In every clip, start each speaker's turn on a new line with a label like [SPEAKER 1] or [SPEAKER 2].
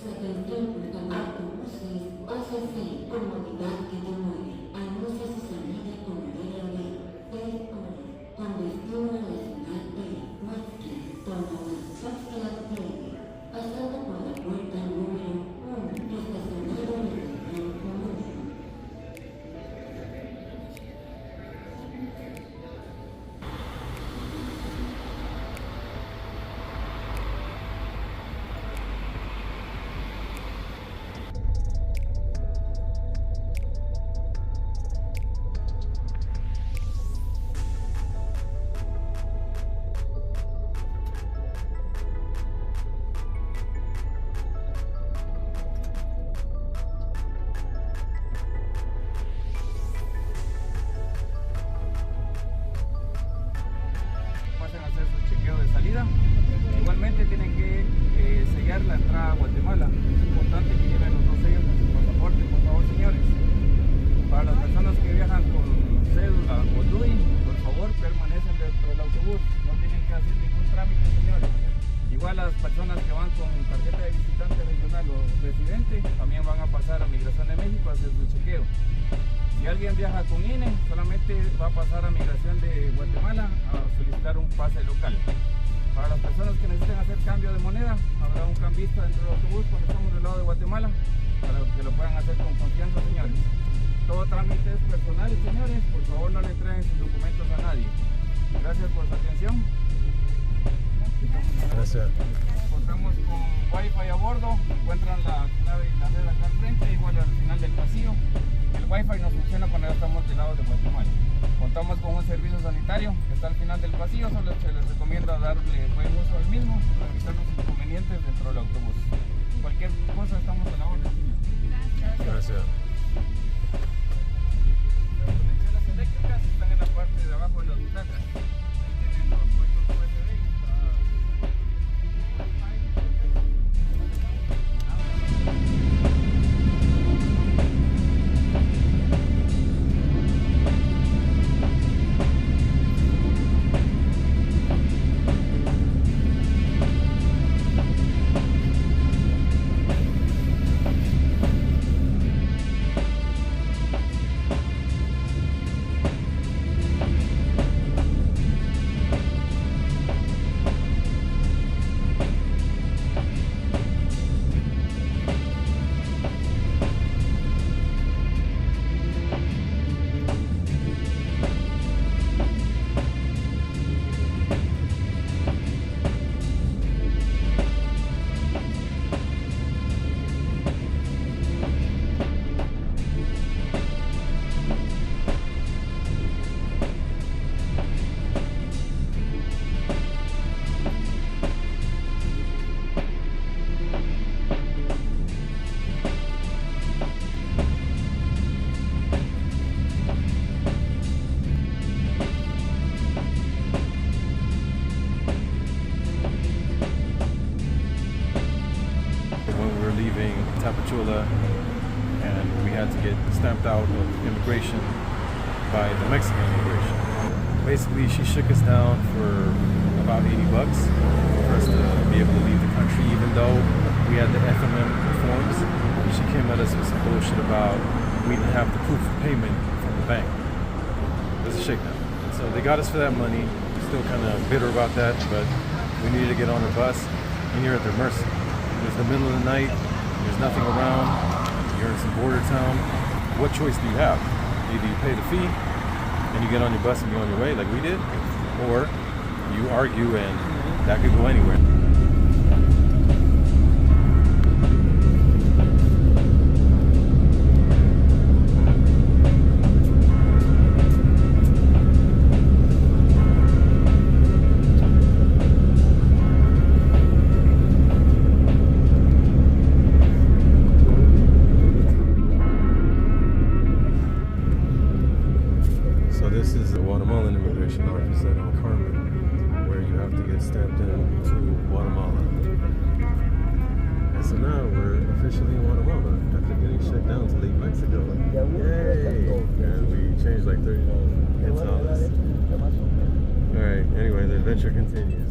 [SPEAKER 1] Su atención, por favor, autobuses, pásase, comodidad que te mueve. Anuncia su salida con horario de 6 horas. Con destino a la ciudad de Guatemala, toma Tapachula, pasando por la puerta número 1, estacionado en el San Salvador.
[SPEAKER 2] Igualmente tienen que sellar la entrada a Guatemala. Es importante que lleven los dos sellos en su pasaporte, por favor, señores. Para las personas que viajan con cédula o DUI, por favor, permanecen dentro del autobús. No tienen que hacer ningún trámite, señores. Igual las personas que van con tarjeta de visitante regional o residente también van a pasar a Migración de México a hacer su chequeo. Si alguien viaja con INE, solamente va a pasar a Migración de Guatemala a solicitar un pase local. Para las personas que necesiten hacer cambio de moneda, habrá un cambista dentro del autobús cuando estamos del lado de Guatemala, para que lo puedan hacer con confianza, señores. Todo trámite es personal, señores. Por favor, no le traen sus documentos a nadie. Gracias por su atención.
[SPEAKER 3] Gracias.
[SPEAKER 2] Contamos con Wi-Fi a bordo. Encuentran la clave y la red acá al frente, igual al final del pasillo. El Wi-Fi nos funciona cuando ya estamos del lado de Guatemala. Contamos con un servicio sanitario que está al final del pasillo. Solo se les recomienda darle buen uso al mismo para evitar los inconvenientes dentro del autobús. Cualquier cosa estamos a la orden.
[SPEAKER 3] Gracias.
[SPEAKER 2] Las conexiones eléctricas están en la parte de abajo de las butacas. Ahí tienen los puertos USB y está...
[SPEAKER 3] Leaving Tapachula, and we had to get stamped out of immigration by the Mexican immigration. Basically, she shook us down for about $80 for us to be able to leave the country, even though we had the FMM forms. She came at us with some bullshit about we didn't have the proof of payment from the bank. It was a shakedown. So they got us for that money. Still kind of bitter about that, but we needed to get on the bus, and you're at their mercy. It was the middle of the night, there's nothing around, you're in some border town. What choice do you have? Either you pay the fee and you get on your bus and you're on your way like we did, or you argue and that could go anywhere. This is the Guatemalan immigration office at El Carmen, where you have to get stamped in to Guatemala. And so now we're officially in Guatemala after getting shut down to leave Mexico. Yay! And we changed like $30 in dollars. Alright, anyway, the adventure continues.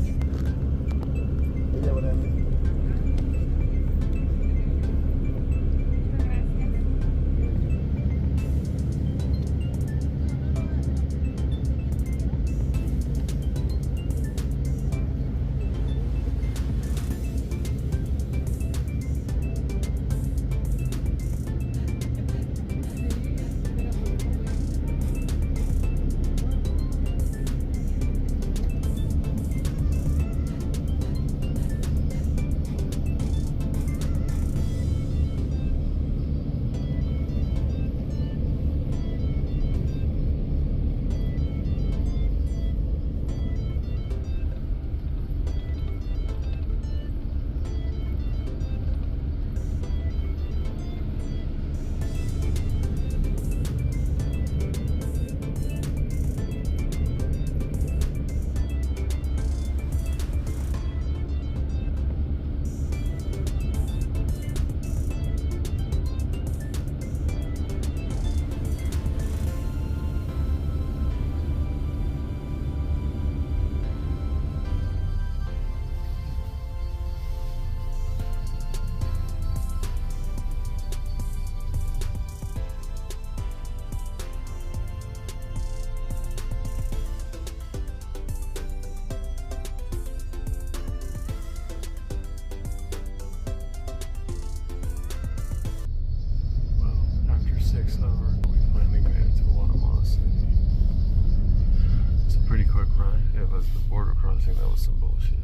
[SPEAKER 3] I think that was some bullshit.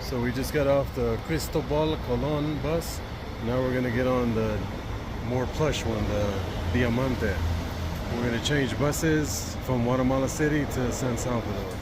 [SPEAKER 3] So we just got off the Cristóbal Colón bus. Now we're gonna get on the more plush one, the Diamante. We're gonna change buses from Guatemala City to San Salvador.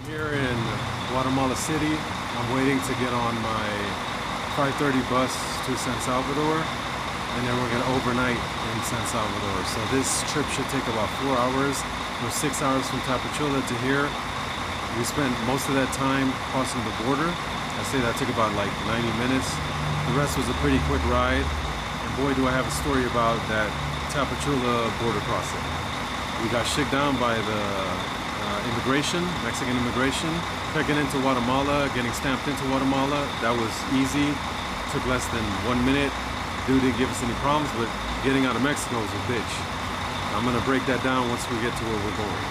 [SPEAKER 3] Here in Guatemala City, I'm waiting to get on my 5:30 bus to San Salvador, and then we're gonna overnight in San Salvador. So this trip should take about 4 hours. We're 6 hours from Tapachula to here. We spent most of that time crossing the border. I say that took about like 90 minutes. The rest was a pretty quick ride, and boy do I have a story about that Tapachula border crossing. We got shook down by the immigration, Mexican immigration, checking into Guatemala, getting stamped into Guatemala. That was easy, took less than 1 minute. Dude didn't give us any problems, but getting out of Mexico was a bitch. I'm gonna break that down once we get to where we're going.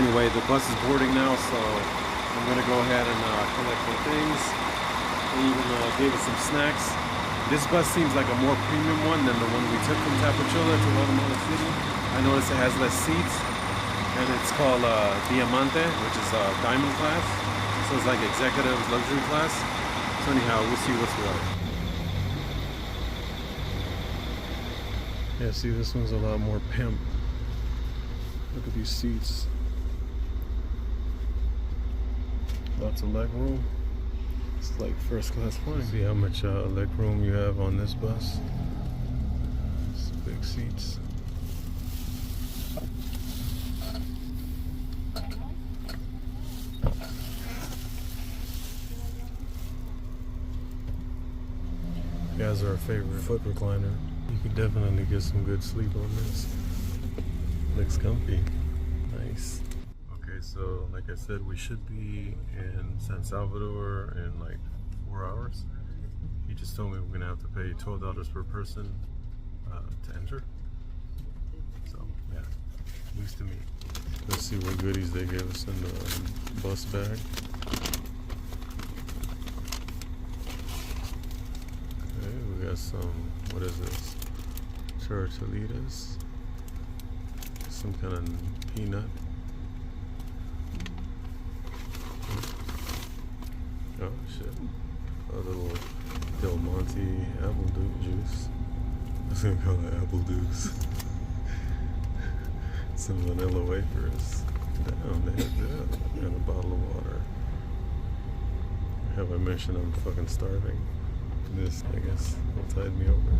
[SPEAKER 3] Anyway, the bus is boarding now, so I'm gonna go ahead and collect my things. They even gave us some snacks. This bus seems like a more premium one than the one we took from Tapachula to Guatemala City. I noticed it has less seats. And it's called Diamante, which is diamond class. So it's like executive luxury class. So anyhow, we'll see what's what. Yeah, see, this one's a lot more pimp. Look at these seats. Lots of leg room. It's like first class flying. See how much leg room you have on this bus. It's big seats. Guys are our favorite foot recliner. You could definitely get some good sleep on this. Looks comfy. Nice. Okay, so like I said, we should be in San Salvador in like 4 hours. He just told me we're gonna have to pay $12 per person to enter. So yeah, news to me. Let's see what goodies they gave us in the bus bag. We got some, what is this? Tortillitas. Some kind of peanut. Oh shit. A little Del Monte apple juice. I was gonna call it apple juice. Some vanilla wafers. Damn, they have that. And a bottle of water. Have I mentioned I'm fucking starving? This, I guess, will tide me over.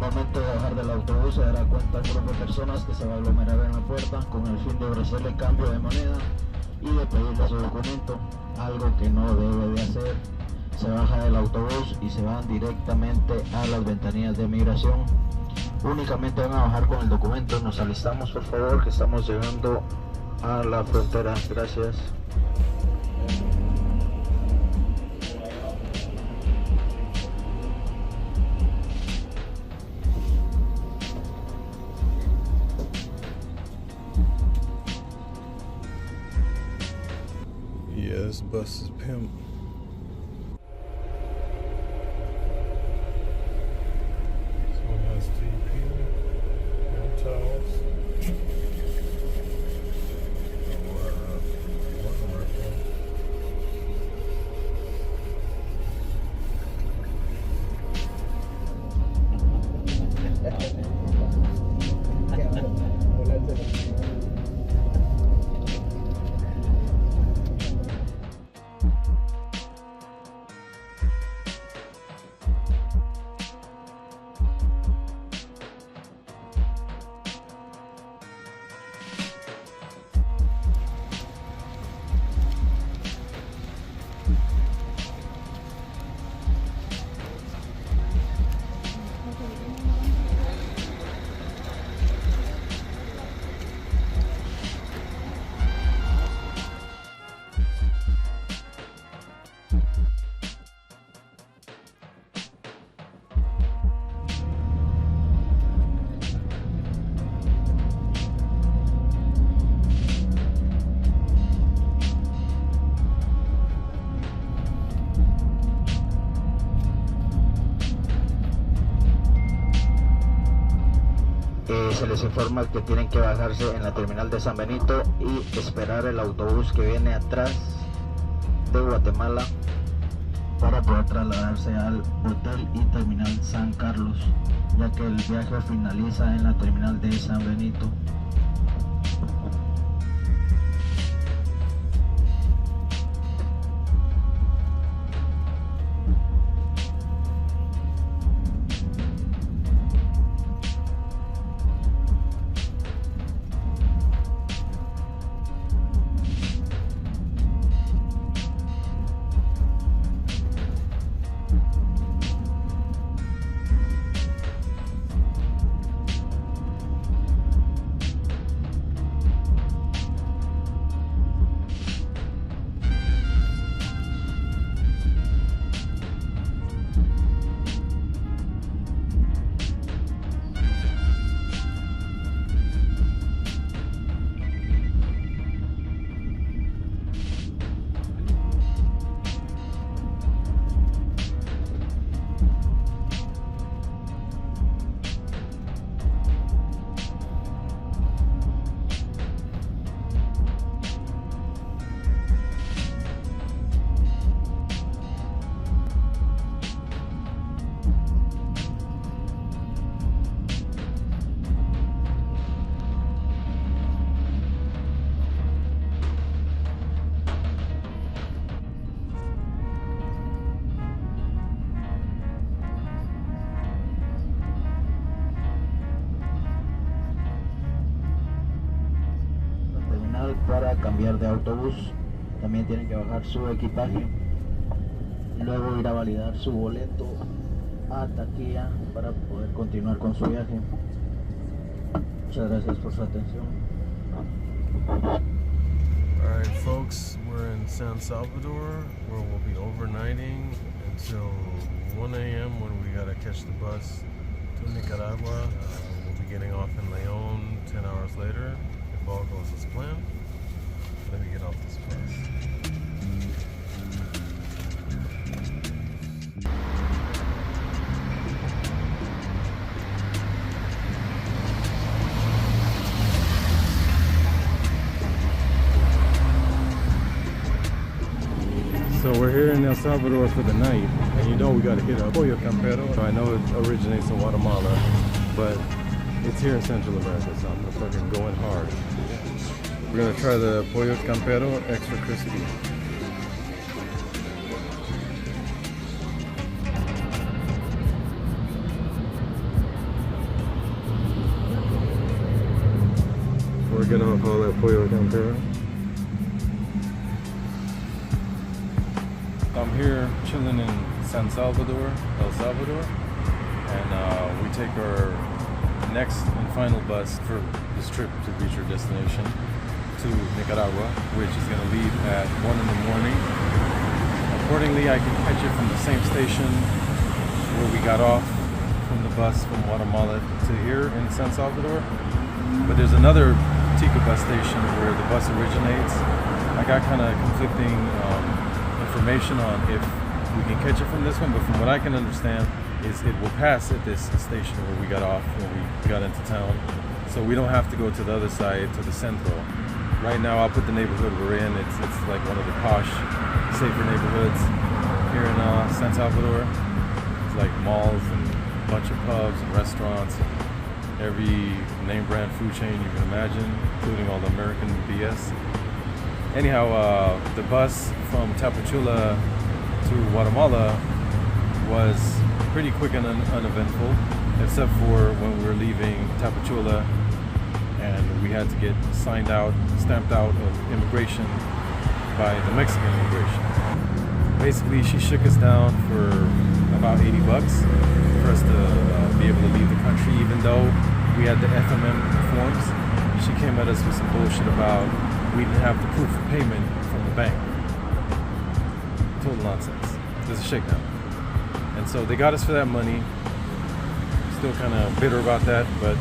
[SPEAKER 4] momento de bajar del autobús se dará cuenta un grupo de personas que se va a aglomerar en la puerta con el fin de ofrecerle cambio de moneda y de pedirle su documento, algo que no debe de hacer. Se baja del autobús y se van directamente a las ventanillas de migración. Únicamente van a bajar con el documento. Nos alistamos, por favor, que estamos llegando a la frontera. Gracias.
[SPEAKER 3] Yeah, this bus is pimp. This one has TP, towels.
[SPEAKER 4] Se les informa que tienen que bajarse en la terminal de San Benito y esperar el autobús que viene atrás de Guatemala para poder trasladarse al hotel y terminal San Carlos, ya que el viaje finaliza en la terminal de San Benito. Para cambiar de autobús también tienen que bajar su equipaje, luego ir a validar su boleto a taquilla para poder continuar con su viaje. Muchas gracias por su atención.
[SPEAKER 3] Alright folks, we're in San Salvador where we'll be overnighting until 1 a.m. when we gotta catch the bus to Nicaragua. We'll be getting off in León 10 hours later if all goes as planned. Let me get off this bus. So we're here in El Salvador for the night, and you know we gotta hit a pollo campero. I know it originates in Guatemala, but it's here in Central America, so I'm gonna fucking go in hard. We're gonna try the pollo campero extra crispy. We're getting off all that pollo campero. I'm here chilling in San Salvador, El Salvador, and we take our next and final bus for this trip to reach our destination to Nicaragua, which is going to leave at 1 in the morning. Accordingly, I can catch it from the same station where we got off from the bus from Guatemala to here in San Salvador. But there's another Tica Bus station where the bus originates. I got kind of conflicting information on if we can catch it from this one, but from what I can understand is it will pass at this station where we got off when we got into town. So we don't have to go to the other side, to the centro. Right now, I'll put the neighborhood we're in. It's like one of the posh, safer neighborhoods here in San Salvador. It's like malls and a bunch of pubs and restaurants, and every name brand food chain you can imagine, including all the American BS. Anyhow, the bus from Tapachula to Guatemala was pretty quick and uneventful, except for when we were leaving Tapachula and we had to get stamped out of immigration by the Mexican immigration. Basically, she shook us down for about $80 for us to be able to leave the country, even though we had the FMM forms. She came at us with some bullshit about we didn't have the proof of payment from the bank. Total nonsense. There's a shakedown. And so they got us for that money. Still kind of bitter about that, but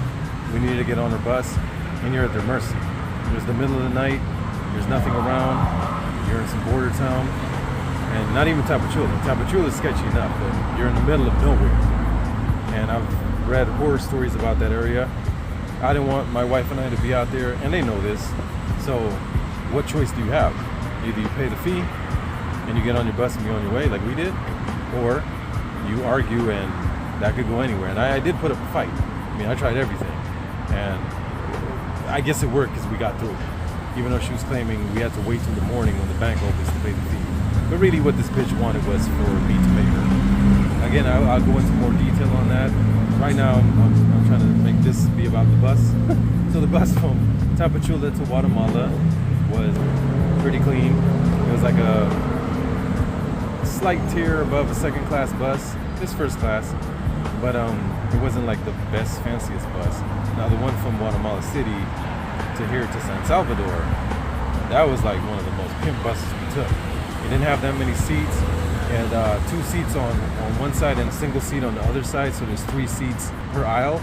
[SPEAKER 3] we needed to get on our bus, and you're at their mercy. It was the middle of the night, there's nothing around, you're in some border town, and not even Tapachula. Tapachula is sketchy enough, but you're in the middle of nowhere. And I've read horror stories about that area. I didn't want my wife and I to be out there, and they know this. So what choice do you have? Either you pay the fee and you get on your bus and be on your way like we did, or you argue, and that could go anywhere. And I did put up a fight. I mean, I tried everything, and I guess it worked because we got through it, even though she was claiming we had to wait till the morning when the bank opens to pay the fee. But really what this bitch wanted was for me to pay her. Again, I'll go into more detail on that. Right now, I'm trying to make this be about the bus. So the bus from Tapachula to Guatemala was pretty clean. It was like a slight tier above a second class bus. It's first class, but it wasn't like the best, fanciest bus. Now the one from Guatemala City to here to San Salvador, that was like one of the most pimp buses we took. It didn't have that many seats, and 2 seats on one side and a single seat on the other side, so there's 3 seats per aisle.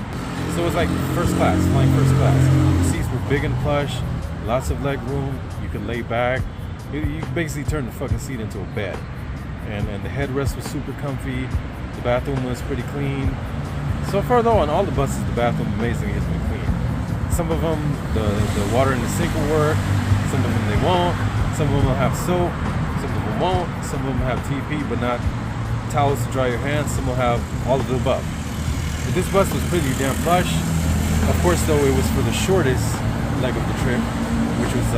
[SPEAKER 3] So it was like first class, flying first class. The seats were big and plush, lots of leg room, you could lay back. You basically turned the fucking seat into a bed. And the headrest was super comfy, the bathroom was pretty clean. So far though, on all the buses, the bathroom amazingly has been clean. Some of them, the water in the sink will work, some of them they won't, some of them will have soap, some of them won't, some of them have TP but not towels to dry your hands, some will have all of the above. But this bus was pretty damn plush. Of course though, it was for the shortest leg of the trip, which was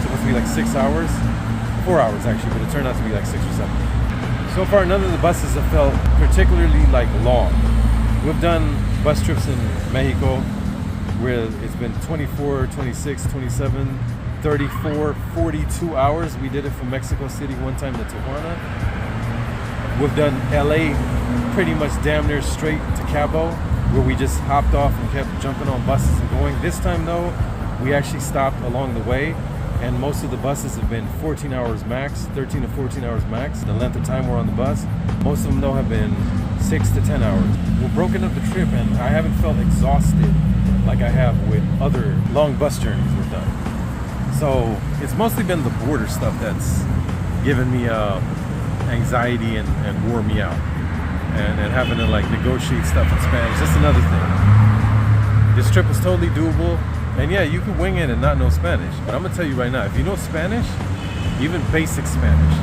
[SPEAKER 3] supposed to be like 6 hours, 4 hours actually, but it turned out to be like 6 or 7. So far, none of the buses have felt particularly like long. We've done bus trips in Mexico where it's been 24, 26, 27, 34, 42 hours. We did it from Mexico City one time to Tijuana. We've done LA pretty much damn near straight to Cabo, where we just hopped off and kept jumping on buses and going. This time though, we actually stopped along the way, and most of the buses have been 14 hours max, 13 to 14 hours max, the length of time we're on the bus. Most of them though have been 6 to 10 hours. We've broken up the trip, and I haven't felt exhausted like I have with other long bus journeys we've done. So it's mostly been the border stuff that's given me anxiety and wore me out. And having to like negotiate stuff in Spanish, that's another thing. This trip is totally doable. And yeah, you can wing it and not know Spanish. But I'm gonna tell you right now, if you know Spanish, even basic Spanish,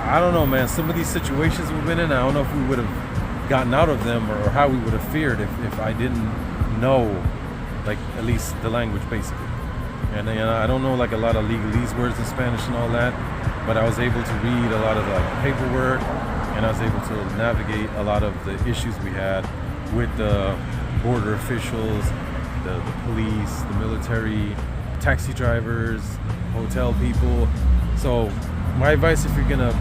[SPEAKER 3] I don't know, man, some of these situations we've been in, I don't know if we would have gotten out of them or how we would have fared if I didn't know, like, at least the language basically. And I don't know like a lot of legalese words in Spanish and all that, but I was able to read a lot of like paperwork, and I was able to navigate a lot of the issues we had with the border officials, the police, the military, taxi drivers, hotel people. So my advice, if you're gonna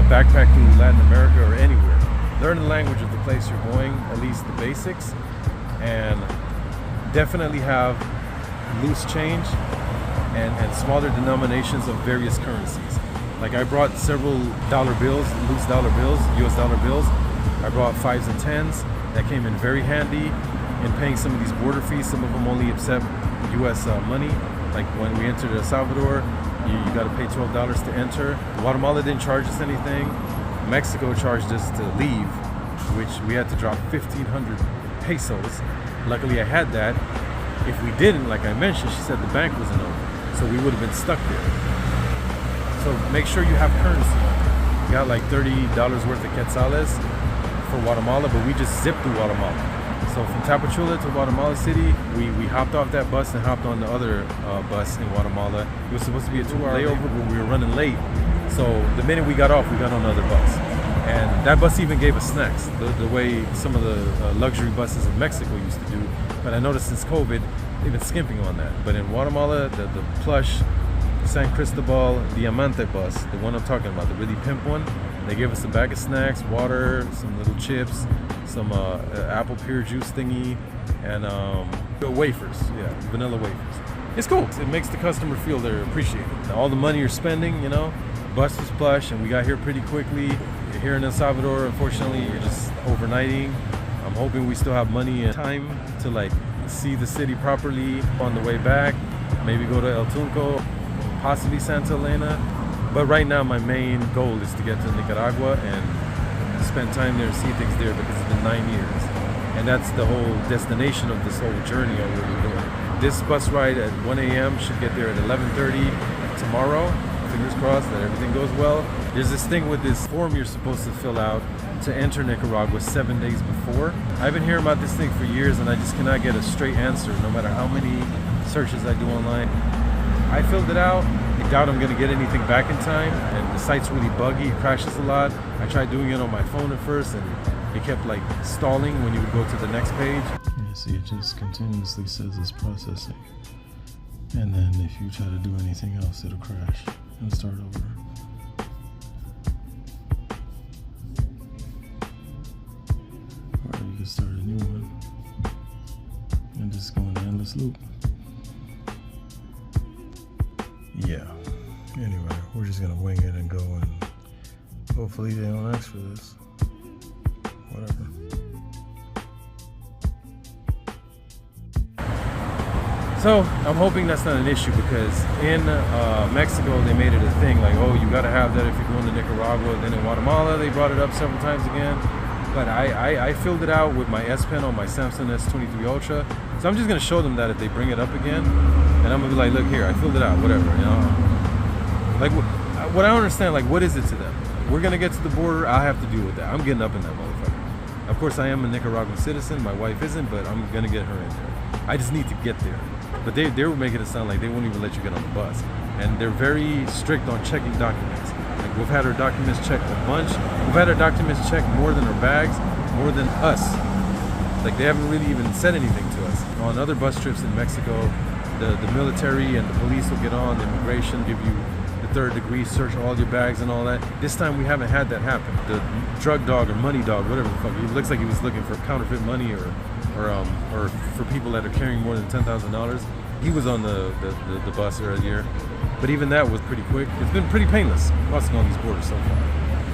[SPEAKER 3] backpack through Latin America or anywhere, learn the language of the place you're going, at least the basics, and definitely have loose change and smaller denominations of various currencies. Like I brought several dollar bills, loose dollar bills, US dollar bills. I brought 5s and 10s that came in very handy in paying some of these border fees. Some of them only accept US money. Like when we entered El Salvador, you got to pay $12 to enter. Guatemala didn't charge us anything. Mexico charged us to leave, which we had to drop 1,500 pesos. Luckily I had that. If we didn't, like I mentioned, she said the bank wasn't open, so we would have been stuck there. So make sure you have currency on you. We got like $30 worth of quetzales for Guatemala, but we just zipped through Guatemala. So from Tapachula to Guatemala City, we hopped off that bus and hopped on the other bus in Guatemala. It was supposed to be a 2-hour layover, but we were running late. So the minute we got off, we got on another bus. And that bus even gave us snacks, the way some of the luxury buses in Mexico used to do. But I noticed since COVID, they've been skimping on that. But in Guatemala, the plush San Cristobal Diamante bus, the one I'm talking about, the really pimp one, they gave us a bag of snacks, water, some little chips, some apple pear juice thingy, and wafers, yeah, vanilla wafers. It's cool. It makes the customer feel they're appreciated. All the money you're spending, you know, bus was plush, and we got here pretty quickly. You're here in El Salvador, unfortunately, you're just overnighting. I'm hoping we still have money and time to like see the city properly on the way back. Maybe go to El Tunco, possibly Santa Elena. But right now my main goal is to get to Nicaragua and spend time there and see things there, because it's been 9 years. And that's the whole destination of this whole journey of what we're doing. This bus ride at 1 a.m. should get there at 11:30 tomorrow. Fingers crossed that everything goes well. There's this thing with this form you're supposed to fill out to enter Nicaragua 7 days before. I've been hearing about this thing for years and I just cannot get a straight answer no matter how many searches I do online. I filled it out. I doubt I'm gonna get anything back in time, and the site's really buggy, it crashes a lot. I tried doing it on my phone at first and it kept like stalling when you would go to the next page.
[SPEAKER 5] Yeah, see, it just continuously says it's processing. And then if you try to do anything else, it'll crash and start over. Or you can start a new one and just go in an endless loop. Yeah. Anyway, we're just gonna wing it and go, and hopefully they don't ask for this. Whatever.
[SPEAKER 3] So I'm hoping that's not an issue, because in Mexico they made it a thing, like, oh, you gotta have that if you're going to Nicaragua. Then in Guatemala they brought it up several times again. But I filled it out with my S Pen on my Samsung S23 Ultra. So I'm just gonna show them that if they bring it up again, and I'm gonna be like, look here, I filled it out, whatever, you know. Like what I don't understand, like, what is it to them? We're gonna get to the border, I'll have to deal with that. I'm getting up in that motherfucker. Of course I am a Nicaraguan citizen, my wife isn't, but I'm gonna get her in there. I just need to get there. But they were making it sound like they won't even let you get on the bus. And they're very strict on checking documents. Like, we've had our documents checked a bunch. We've had our documents checked more than our bags, more than us. Like, they haven't really even said anything to us. On other bus trips in Mexico, the military and the police will get on, the immigration, give you the 3rd degree, search all your bags and all that. This time we haven't had that happen. The drug dog or money dog, whatever the fuck, it looks like he was looking for counterfeit money or for people that are carrying more than $10,000. He was on the bus earlier, but even that was pretty quick. It's been pretty painless crossing all these borders so far.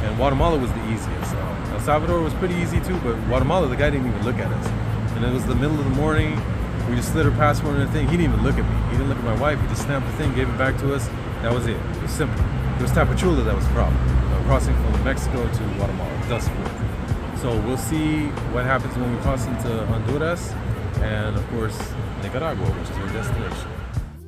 [SPEAKER 3] And Guatemala was the easiest. El Salvador was pretty easy too, but Guatemala, the guy didn't even look at us. And it was the middle of the morning. We just slid our passport in the thing. He didn't even look at me. He didn't look at my wife. He just stamped the thing, gave it back to us. That was it. It was simple. It was Tapachula that was the problem. Crossing from Mexico to Guatemala, thus far. So we'll see what happens when we cross into Honduras and, of course, Nicaragua, which is our destination.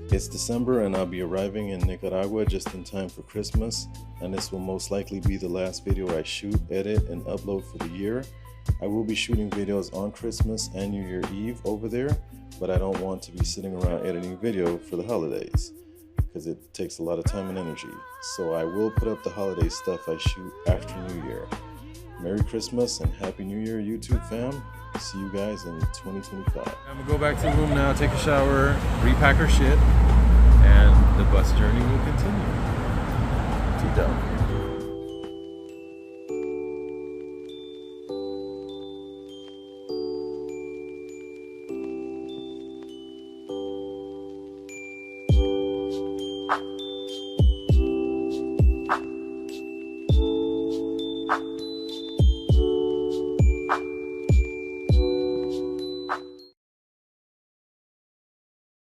[SPEAKER 5] It's December and I'll be arriving in Nicaragua just in time for Christmas, and this will most likely be the last video I shoot, edit, and upload for the year. I will be shooting videos on Christmas and New Year Eve over there, but I don't want to be sitting around editing video for the holidays because it takes a lot of time and energy. So I will put up the holiday stuff I shoot after New Year. Merry Christmas and Happy New Year, YouTube fam. See you guys in 2025.
[SPEAKER 3] I'm gonna go back to the room now, take a shower, repack our shit, and the bus journey will continue. Tito.